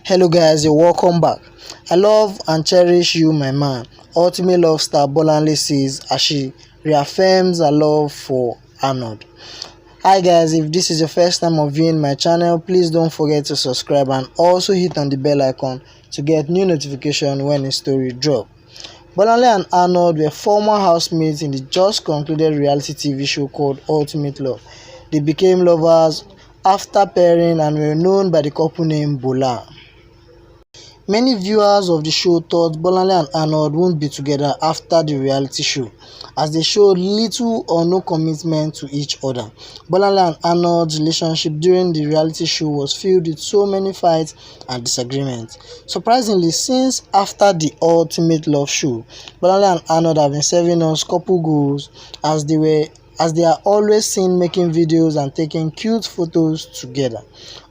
Hello guys, you're welcome back. I love and cherish you, my man. Ultimate love star Bolanle says as she reaffirms her love for Arnold. Hi guys, if this is your first time of viewing my channel, please don't forget to subscribe and also hit on the bell icon to get new notification when a story drop. Bolanle and Arnold were former housemates in the just concluded reality TV show called Ultimate Love. They became lovers after pairing and were known by the couple name Bola. Many viewers of the show thought Bolanle and Arnold wouldn't be together after the reality show, as they showed little or no commitment to each other. Bolanle and Arnold's relationship during the reality show was filled with so many fights and disagreements. Surprisingly, since after the Ultimate Love show, Bolanle and Arnold have been serving us couple goals as they are always seen making videos and taking cute photos together.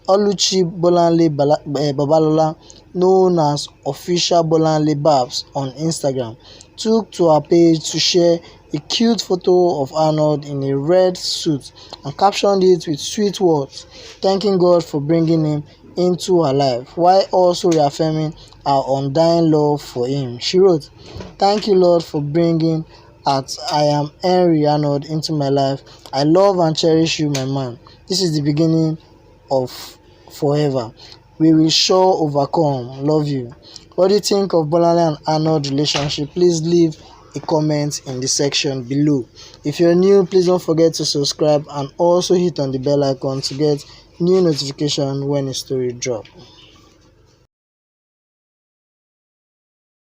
Oluchi Bolanle Babalola, known as Official Bolanle Babs on Instagram, took to her page to share a cute photo of Arnold in a red suit and captioned it with sweet words, thanking God for bringing him into her life, while also reaffirming her undying love for him. She wrote, "Thank you, Lord, for bringing I am Henry Arnold into my life. I love and cherish you, my man. This is the beginning of forever. We will sure overcome. Love you." What do you think of Bolanle and Arnold relationship? Please leave a comment in the section below. If you're new, please don't forget to subscribe and also hit on the bell icon to get new notification when a story drops.